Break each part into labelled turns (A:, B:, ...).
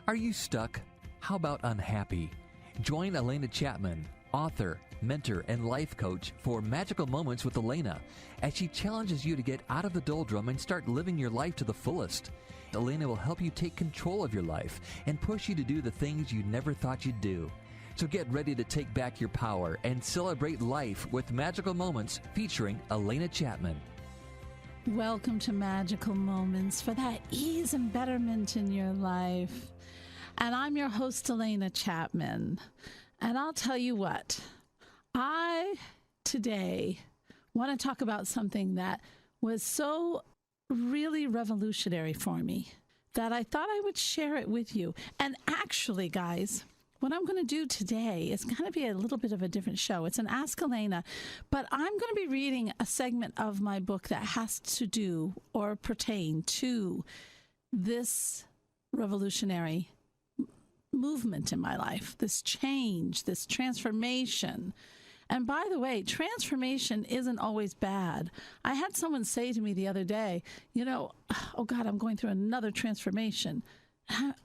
A: Are you stuck? How about unhappy? Join Alena Chapman, author, mentor, and life coach for Magical Moments with Alena, as she challenges you to get out of the doldrum and start living your life to the fullest. Alena will help you take control of your life and push you to do the things you never thought you'd do. So get ready to take back your power and celebrate life with Magical Moments featuring Alena Chapman.
B: Welcome to Magical Moments for that ease and betterment in your life. And I'm your host, Alena Chapman. And I'll tell you what, I today want to talk about something that was so really revolutionary for me that I thought I would share it with you. And actually, guys, what I'm going to do today is going to be a little bit of a different show. It's an Ask Alena, but I'm going to be reading a segment of my book that has to do or pertain to this revolutionary movement in my life, this change, this transformation. And by the way, transformation isn't always bad. I had someone say to me the other day, oh God, I'm going through another transformation. And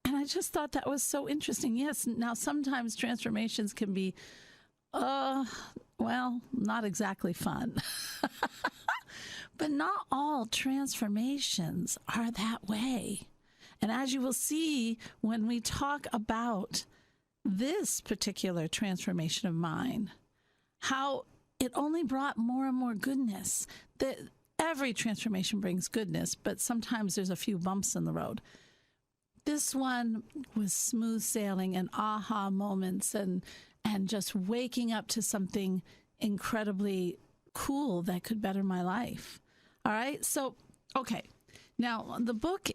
B: I just thought that was so interesting. Yes, now sometimes transformations can be, not exactly fun. But not all transformations are that way. And as you will see when we talk about this particular transformation of mine, how it only brought more and more goodness. That every transformation brings goodness, but sometimes there's a few bumps in the road. This one was smooth sailing and aha moments and just waking up to something incredibly cool that could better my life. All right. So, okay. Now the book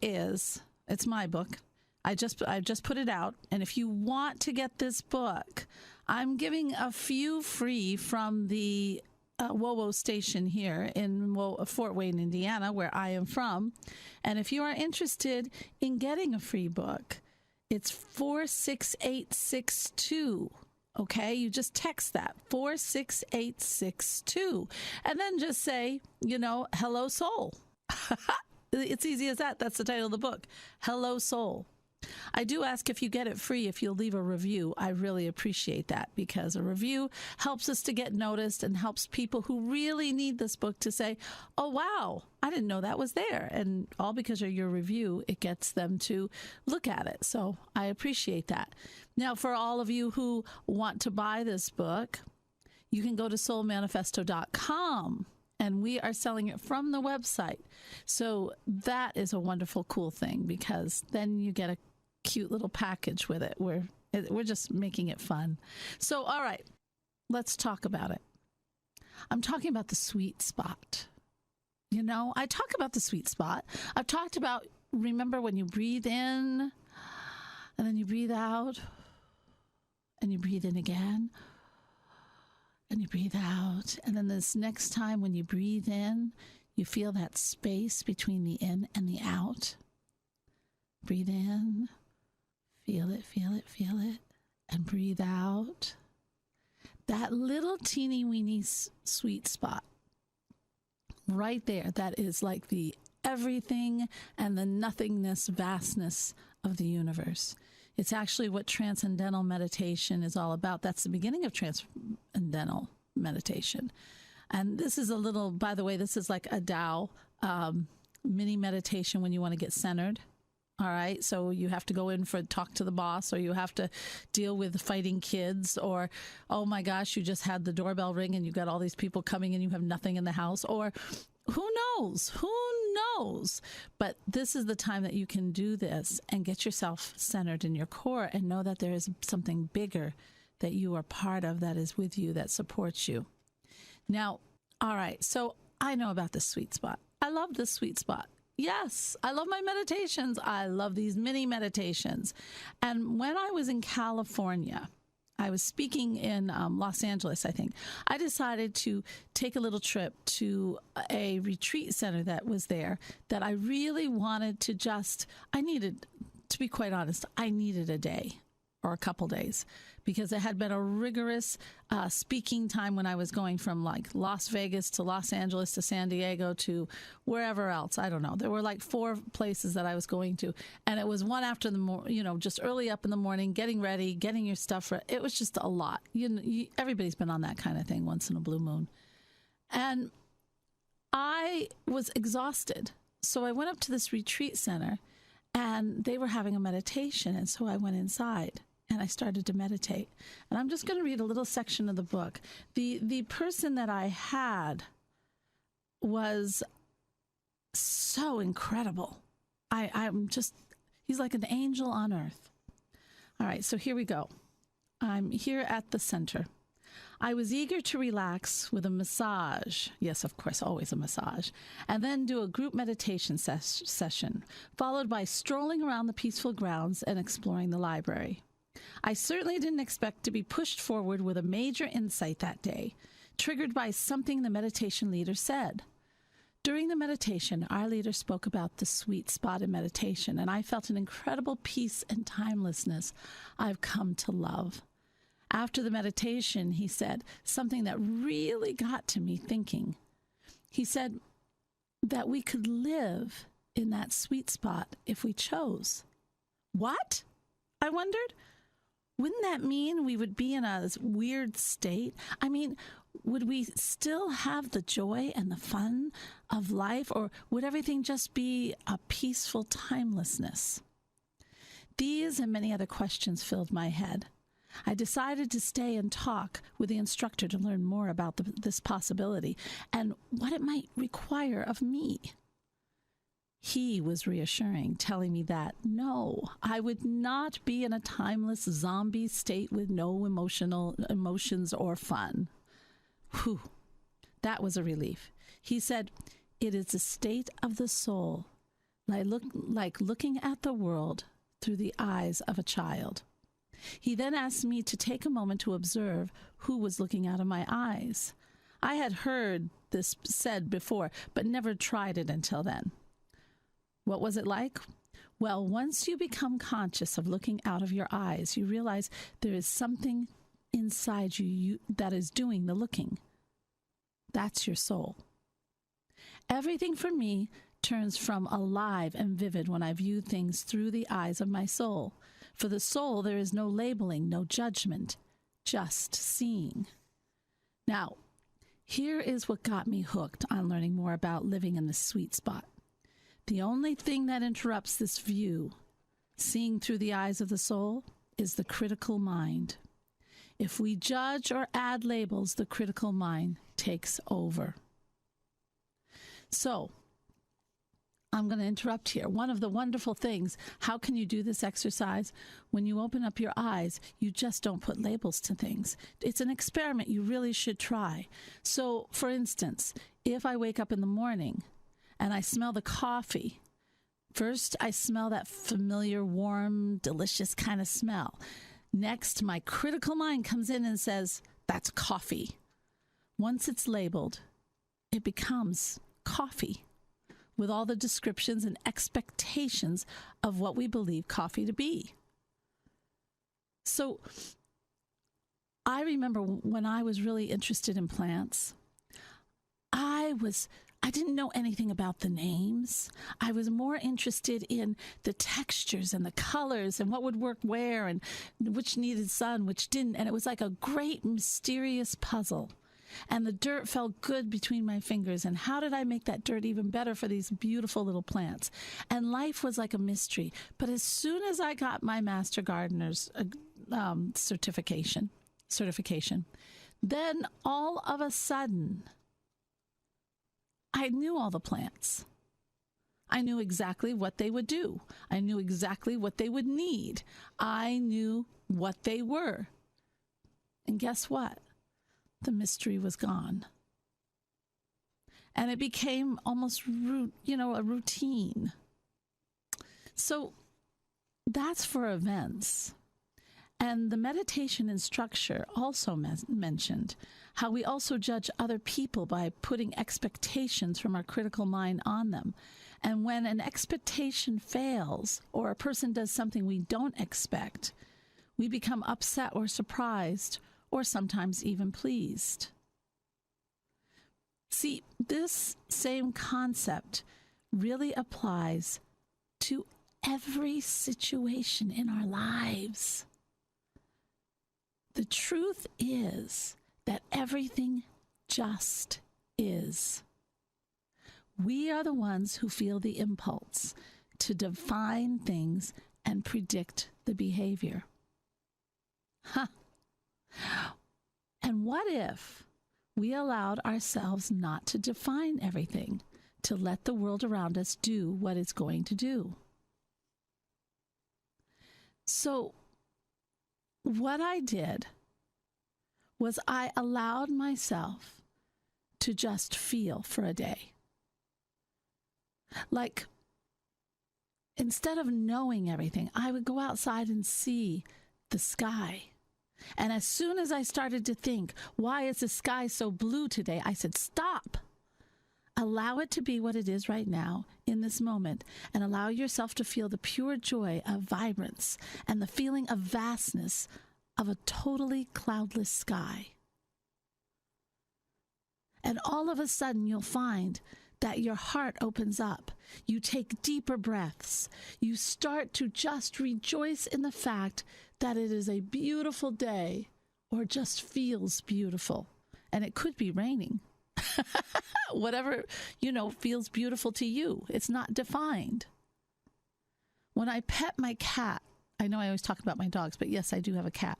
B: it's my book. I've just put it out. And if you want to get this book, I'm giving a few free from the WoWo station here in Fort Wayne, Indiana, where I am from. And if you are interested in getting a free book, it's 46862. Okay, you just text that 46862 and then just say, hello soul. It's easy as that. That's the title of the book. Hello soul. I do ask if you get it free, if you'll leave a review. I really appreciate that because a review helps us to get noticed and helps people who really need this book to say, oh, wow, I didn't know that was there. And all because of your review, it gets them to look at it. So I appreciate that. Now, for all of you who want to buy this book, you can go to soulmanifesto.com. And we are selling it from the website. So that is a wonderful, cool thing because then you get a cute little package with it. We're just making it fun. So, all right, let's talk about it. I'm talking about the sweet spot. I talk about the sweet spot. I've talked about, remember when you breathe in and then you breathe out and you breathe in again. And you breathe out. And then this next time when you breathe in, you feel that space between the in and the out. Breathe in. Feel it, feel it, feel it. And breathe out. That little teeny weeny sweet spot. Right there. That is like the everything and the nothingness, vastness of the universe. It's actually what transcendental meditation is all about. That's the beginning of transcendental meditation. And this is by the way, this is like a Tao mini meditation when you want to get centered. All right. So you have to go in for talk to the boss, or you have to deal with fighting kids, or, oh my gosh, you just had the doorbell ring and you got all these people coming and you have nothing in the house, or who knows? Who knows? But this is the time that you can do this and get yourself centered in your core and know that there is something bigger that you are part of, that is with you, that supports you. Now, all right, so I know about the sweet spot. I love this sweet spot. Yes, I love my meditations. I love these mini meditations. And when I was in California, I was speaking in Los Angeles, I think. I decided to take a little trip to a retreat center that was there that I really wanted to I needed, to be quite honest, I needed a day or a couple days, because it had been a rigorous speaking time when I was going from like Las Vegas to Los Angeles to San Diego to wherever else. I don't know. There were like 4 places that I was going to, and it was one after the just early up in the morning, getting ready, getting your stuff ready. It was just a lot. Everybody's been on that kind of thing once in a blue moon, and I was exhausted. So I went up to this retreat center, and they were having a meditation, and so I went inside and I started to meditate. And I'm just going to read a little section of the book. The person that I had was so incredible. He's like an angel on earth. All right, so here we go. I'm here at the center. I was eager to relax with a massage. Yes, of course, always a massage. And then do a group meditation session, followed by strolling around the peaceful grounds and exploring the library. I certainly didn't expect to be pushed forward with a major insight that day, triggered by something the meditation leader said. During the meditation, our leader spoke about the sweet spot in meditation, and I felt an incredible peace and timelessness I've come to love. After the meditation, he said something that really got to me thinking. He said that we could live in that sweet spot if we chose. What? I wondered. Wouldn't that mean we would be in a weird state? I mean, would we still have the joy and the fun of life, or would everything just be a peaceful timelessness? These and many other questions filled my head. I decided to stay and talk with the instructor to learn more about this possibility and what it might require of me. He was reassuring, telling me that, no, I would not be in a timeless zombie state with no emotions or fun. Whew, that was a relief. He said, it is a state of the soul, like looking at the world through the eyes of a child. He then asked me to take a moment to observe who was looking out of my eyes. I had heard this said before, but never tried it until then. What was it like? Well, once you become conscious of looking out of your eyes, you realize there is something inside you that is doing the looking. That's your soul. Everything for me turns from alive and vivid when I view things through the eyes of my soul. For the soul, there is no labeling, no judgment, just seeing. Now, here is what got me hooked on learning more about living in the sweet spot. The only thing that interrupts this view, seeing through the eyes of the soul, is the critical mind. If we judge or add labels, the critical mind takes over. So, I'm going to interrupt here. One of the wonderful things, how can you do this exercise? When you open up your eyes, you just don't put labels to things. It's an experiment you really should try. So, for instance, if I wake up in the morning and I smell the coffee, first I smell that familiar, warm, delicious kind of smell. Next, my critical mind comes in and says, that's coffee. Once it's labeled, it becomes coffee, with all the descriptions and expectations of what we believe coffee to be. So I remember when I was really interested in plants, I didn't know anything about the names. I was more interested in the textures and the colors and what would work where and which needed sun, which didn't. And it was like a great mysterious puzzle. And the dirt felt good between my fingers. And how did I make that dirt even better for these beautiful little plants? And life was like a mystery. But as soon as I got my Master Gardener's certification, then all of a sudden, I knew all the plants. I knew exactly what they would do. I knew exactly what they would need. I knew what they were. And guess what? The mystery was gone. And it became almost, a routine. So that's for events. And the meditation instructor also mentioned how we also judge other people by putting expectations from our critical mind on them. And when an expectation fails or a person does something we don't expect, We become upset or surprised, or sometimes even pleased. See, this same concept really applies to every situation in our lives. The truth is that everything just is. We are the ones who feel the impulse to define things and predict the behavior. And what if we allowed ourselves not to define everything, to let the world around us do what it's going to do? So what I did was I allowed myself to just feel for a day. Like, instead of knowing everything, I would go outside and see the sky. And as soon as I started to think, why is the sky so blue today? I said, stop. Allow it to be what it is right now in this moment, and allow yourself to feel the pure joy of vibrance and the feeling of vastness of a totally cloudless sky. And all of a sudden you'll find that your heart opens up. You take deeper breaths. You start to just rejoice in the fact that it is a beautiful day, or just feels beautiful. And it could be raining. Whatever, feels beautiful to you. It's not defined. When I pet my cat, I know I always talk about my dogs, but yes, I do have a cat.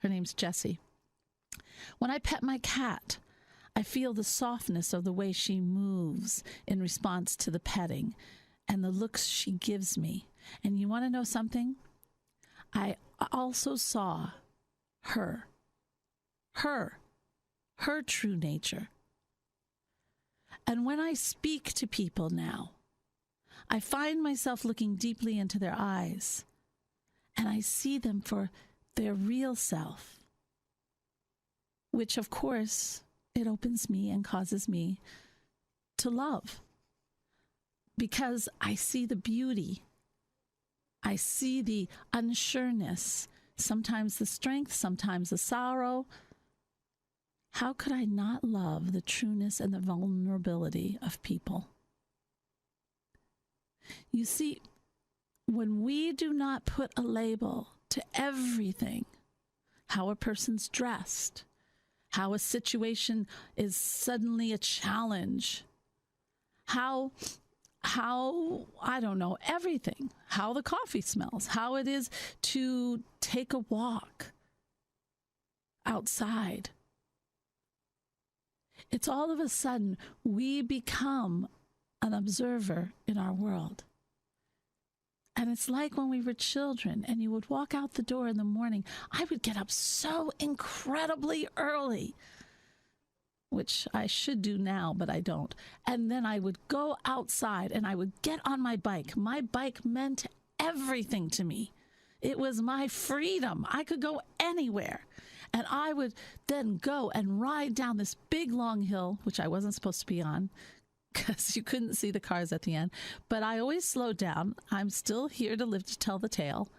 B: Her name's Jessie. When I pet my cat, I feel the softness of the way she moves in response to the petting and the looks she gives me. And you want to know something? I also saw her true nature. And when I speak to people now, I find myself looking deeply into their eyes, and I see them for their real self, which, of course, it opens me and causes me to love, because I see the beauty. I see the unsureness, sometimes the strength, sometimes the sorrow. How could I not love the trueness and the vulnerability of people? You see, when we do not put a label to everything, how a person's dressed, how a situation is suddenly a challenge, how I don't know, everything, how the coffee smells, how it is to take a walk outside. It's all of a sudden we become an observer in our world. And it's like when we were children and you would walk out the door in the morning. I would get up so incredibly early, which I should do now, but I don't. And then I would go outside and I would get on my bike. My bike meant everything to me. It was my freedom. I could go anywhere. And I would then go and ride down this big long hill, which I wasn't supposed to be on because you couldn't see the cars at the end. But I always slowed down. I'm still here to live to tell the tale.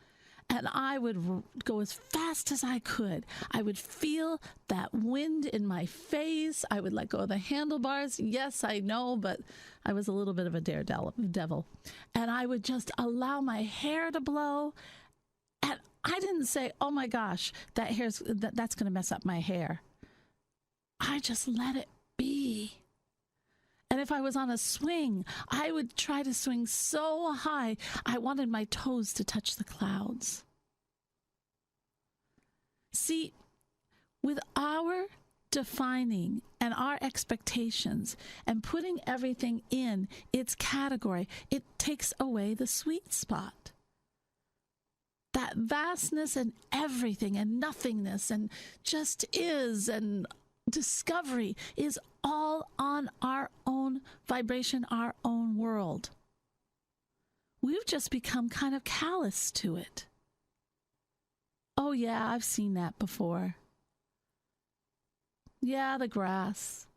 B: And I would go as fast as I could. I would feel that wind in my face. I would let go of the handlebars. Yes, I know, but I was a little bit of a daredevil. And I would just allow my hair to blow. And I didn't say, oh my gosh, that's going to mess up my hair. I just let it be. And if I was on a swing, I would try to swing so high, I wanted my toes to touch the clouds. See, with our defining and our expectations and putting everything in its category, it takes away the sweet spot. That vastness and everything and nothingness and just is and discovery is all on our own vibration, our own world. We've just become kind of callous to it. Oh yeah, I've seen that before. Yeah, the grass.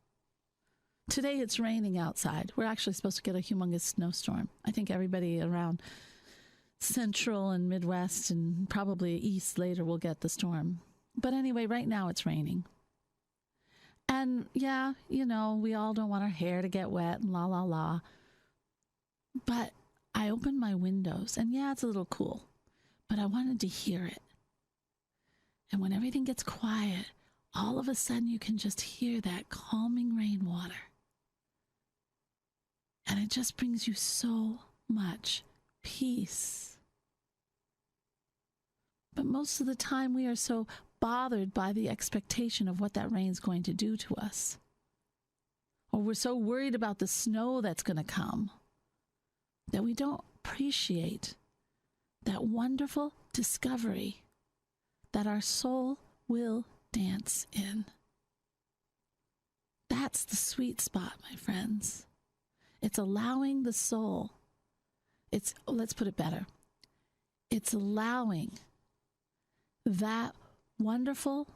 B: Today it's raining outside. We're actually supposed to get a humongous snowstorm. I think everybody around Central and Midwest and probably East later will get the storm. But anyway, right now it's raining. And yeah, we all don't want our hair to get wet and la, la, la. But I opened my windows and yeah, it's a little cool, but I wanted to hear it. And when everything gets quiet, all of a sudden you can just hear that calming rainwater. And it just brings you so much peace. But most of the time we are so bothered by the expectation of what that rain's going to do to us. Or we're so worried about the snow that's going to come that we don't appreciate that wonderful discovery that our soul will dance in. That's the sweet spot, my friends. It's allowing the soul. Let's put it better. It's allowing that wonderful,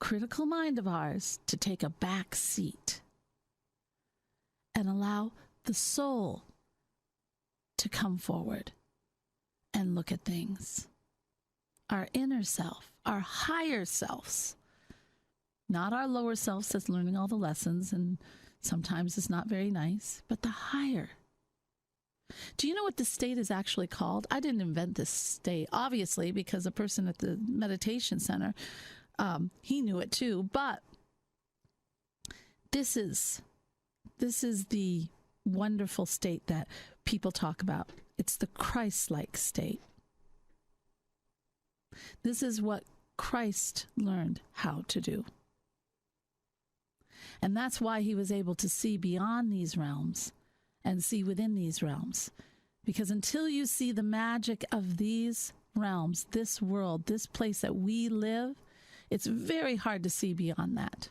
B: critical mind of ours to take a back seat and allow the soul to come forward and look at things. Our inner self, our higher selves, not our lower selves that's learning all the lessons and sometimes it's not very nice, but the higher. Do you know what this state is actually called? I didn't invent this state, obviously, because a person at the meditation center, he knew it too. But this is the wonderful state that people talk about. It's the Christ-like state. This is what Christ learned how to do. And that's why he was able to see beyond these realms and see within these realms. Because until you see the magic of these realms, this world, this place that we live, it's very hard to see beyond that.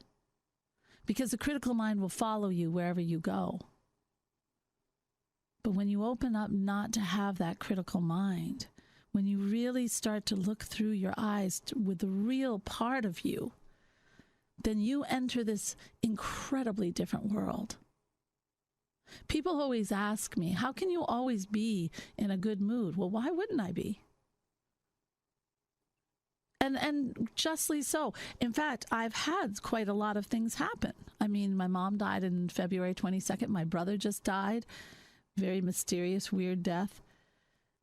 B: Because the critical mind will follow you wherever you go. But when you open up not to have that critical mind, when you really start to look through your eyes with the real part of you, then you enter this incredibly different world. People always ask me, how can you always be in a good mood? Well, why wouldn't I be? And justly so. In fact, I've had quite a lot of things happen. I mean, my mom died on February 22nd. My brother just died. Very mysterious, weird death.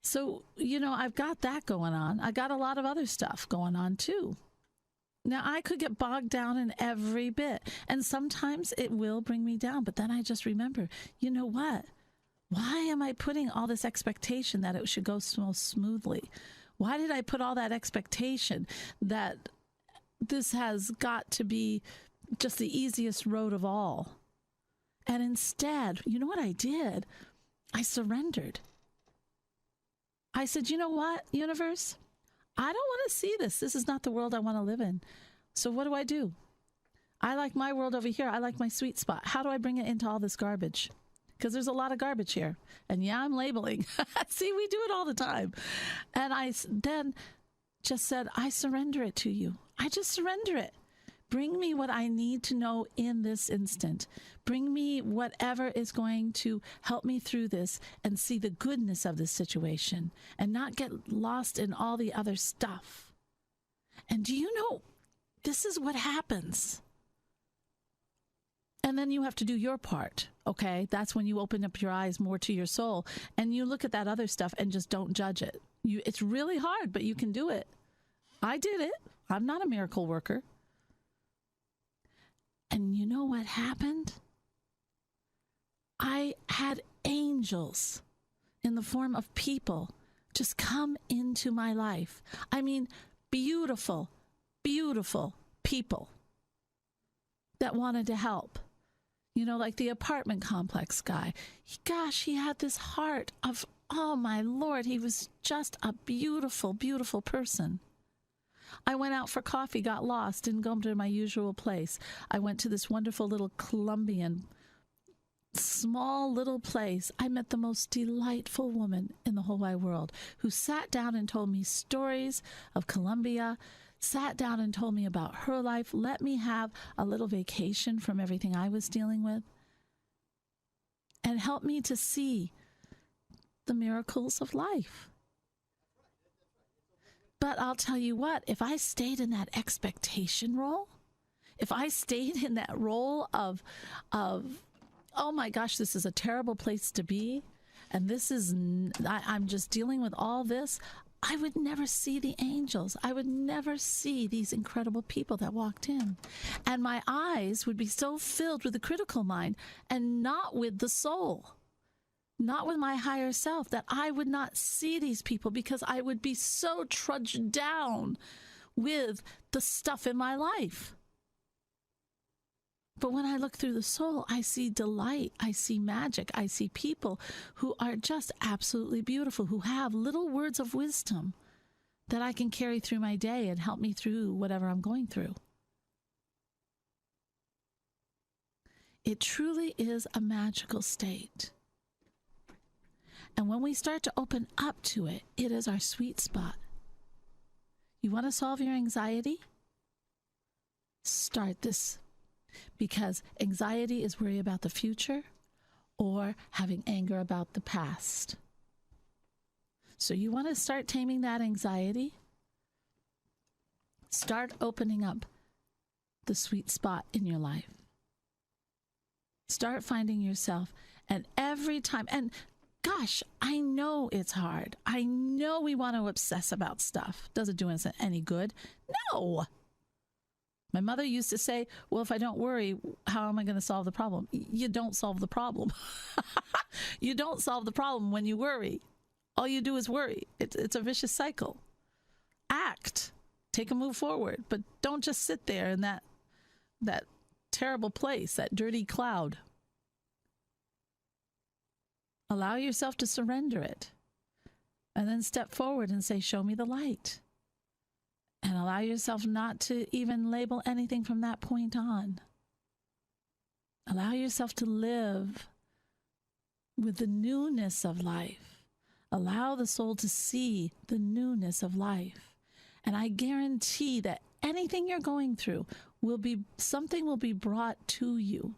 B: So, I've got that going on. I got a lot of other stuff going on too. Now, I could get bogged down in every bit, and sometimes it will bring me down, but then I just remember, you know what? Why am I putting all this expectation that it should go so smoothly? Why did I put all that expectation that this has got to be just the easiest road of all? And instead, you know what I did? I surrendered. I said, you know what, universe? I don't want to see this. This is not the world I want to live in. So what do? I like my world over here. I like my sweet spot. How do I bring it into all this garbage? Because there's a lot of garbage here. And yeah, I'm labeling. See, we do it all the time. And I then just said, I surrender it to you. I just surrender it. Bring me what I need to know in this instant. Bring me whatever is going to help me through this and see the goodness of this situation and not get lost in all the other stuff. And do you know, this is what happens. And then you have to do your part, okay? That's when you open up your eyes more to your soul and you look at that other stuff and just don't judge it. It's really hard, but you can do it. I did it. I'm not a miracle worker. And you know what happened? I had angels in the form of people just come into my life. I mean, beautiful, beautiful people that wanted to help. Like the apartment complex guy. He had this heart of, oh my Lord, he was just a beautiful, beautiful person. I went out for coffee, got lost, didn't go to my usual place. I went to this wonderful little Colombian, small little place. I met the most delightful woman in the whole wide world who sat down and told me stories of Colombia, sat down and told me about her life, let me have a little vacation from everything I was dealing with, and helped me to see the miracles of life. But I'll tell you what, if I stayed in that expectation role, if I stayed in that role of oh my gosh, this is a terrible place to be, and I'm just dealing with all this, I would never see the angels. I would never see these incredible people that walked in. And my eyes would be so filled with the critical mind and not with the soul, not with my higher self, that I would not see these people because I would be so trudged down with the stuff in my life. But when I look through the soul, I see delight, I see magic, I see people who are just absolutely beautiful, who have little words of wisdom that I can carry through my day and help me through whatever I'm going through. It truly is a magical state. And when we start to open up to it, it is our sweet spot. You want to solve your anxiety? Start this. Because anxiety is worry about the future or having anger about the past. So you want to start taming that anxiety? Start opening up the sweet spot in your life. Start finding yourself, and every time, and gosh, I know it's hard. I know we want to obsess about stuff. Doesn't do us any good. No. My mother used to say, well, if I don't worry, how am I going to solve the problem? You don't solve the problem. You don't solve the problem when you worry. All you do is worry. It's a vicious cycle. Act. Take a move forward. But don't just sit there in that terrible place, that dirty cloud. Allow yourself to surrender it. And then step forward and say, show me the light. And allow yourself not to even label anything from that point on. Allow yourself to live with the newness of life. Allow the soul to see the newness of life. And I guarantee that anything you're going through something will be brought to you.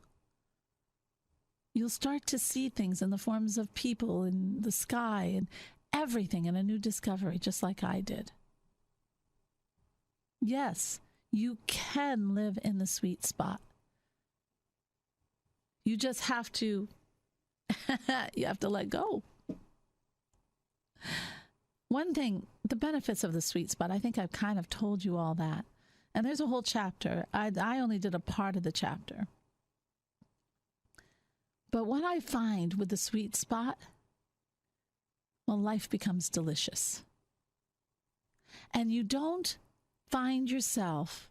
B: You'll start to see things in the forms of people in the sky and everything in a new discovery, just like I did. Yes, you can live in the sweet spot. You just have to, you have to let go. One thing, the benefits of the sweet spot, I think I've kind of told you all that. And there's a whole chapter. I only did a part of the chapter. But what I find with the sweet spot, well, life becomes delicious. And you don't find yourself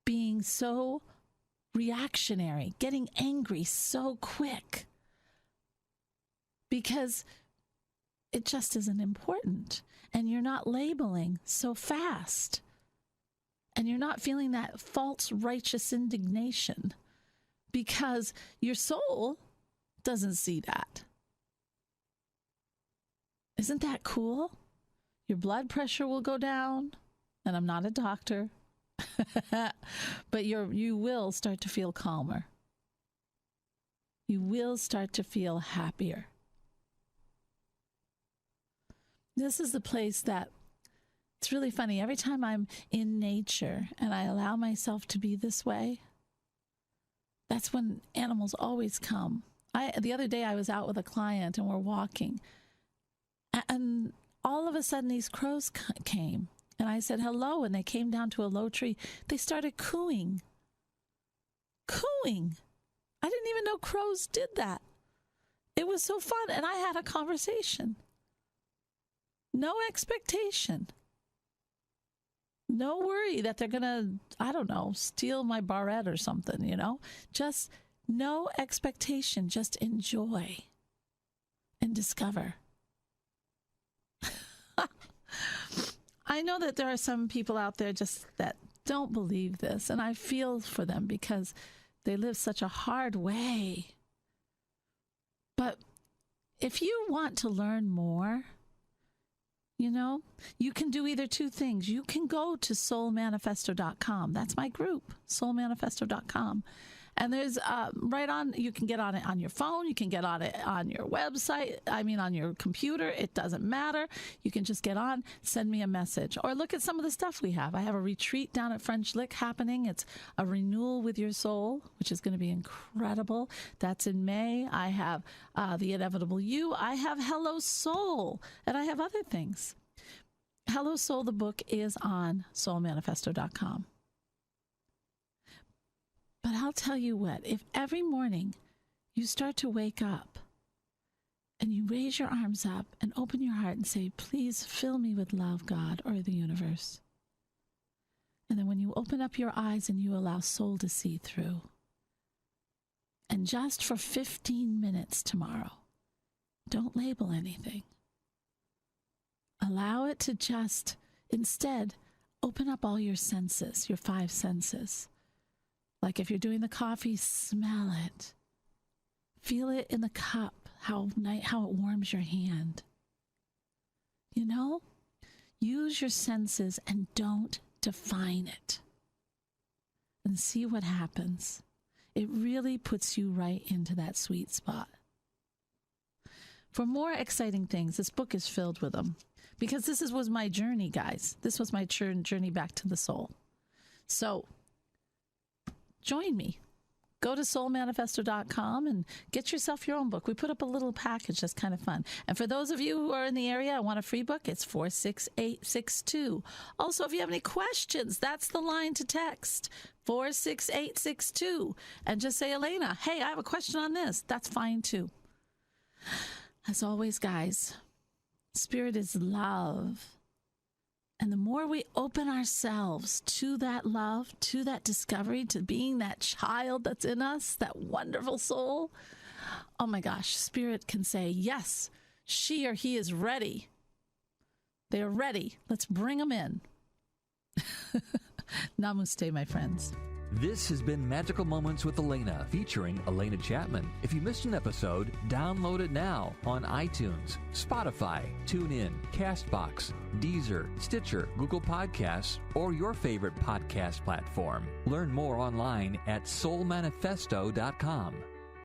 B: being so reactionary, getting angry so quick, because it just isn't important. And you're not labeling so fast. And you're not feeling that false righteous indignation because your soul doesn't see that. Isn't that cool? Your blood pressure will go down. And I'm not a doctor, but you will start to feel calmer. You will start to feel happier. This is the place that, it's really funny. Every time I'm in nature and I allow myself to be this way, that's when animals always come. The other day I was out with a client and we're walking, and all of a sudden these crows came. And I said, hello, and they came down to a low tree. They started cooing. Cooing. I didn't even know crows did that. It was so fun, and I had a conversation. No expectation. No worry that they're going to, I don't know, steal my barrette or something, Just no expectation. Just enjoy and discover. I know that there are some people out there just that don't believe this, and I feel for them because they live such a hard way. But if you want to learn more, you can do either two things. You can go to soulmanifesto.com. That's my group, soulmanifesto.com. And there's you can get on it on your phone. You can get on it on your website. On your computer. It doesn't matter. You can just get on, send me a message, or look at some of the stuff we have. I have a retreat down at French Lick happening. It's a renewal with your soul, which is going to be incredible. That's in May. I have The Inevitable You. I have Hello Soul, and I have other things. Hello Soul, the book, is on soulmanifesto.com. But I'll tell you what, if every morning you start to wake up and you raise your arms up and open your heart and say, please fill me with love, God, or the universe. And then when you open up your eyes and you allow soul to see through, and just for 15 minutes tomorrow, don't label anything. Allow it to just, instead, open up all your senses, your 5 senses. Like if you're doing the coffee, smell it. Feel it in the cup, how it warms your hand. Use your senses and don't define it. And see what happens. It really puts you right into that sweet spot. For more exciting things, this book is filled with them. Because this was my journey, guys. This was my journey back to the soul. So, join me. Go to soulmanifesto.com and get yourself your own book. We put up a little package that's kind of fun. And for those of you who are in the area and want a free book, it's 46862. Also, if you have any questions, that's the line to text, 46862. And just say, Alena, hey, I have a question on this. That's fine too. As always, guys, Spirit is love. And the more we open ourselves to that love, to that discovery, to being that child that's in us, that wonderful soul, oh my gosh, Spirit can say, yes, she or he is ready. They're ready. Let's bring them in. Namaste, my friends.
A: This has been Magical Moments with Alena, featuring Alena Chapman. If you missed an episode, download it now on iTunes, Spotify, TuneIn, CastBox, Deezer, Stitcher, Google Podcasts, or your favorite podcast platform. Learn more online at soulmanifesto.com.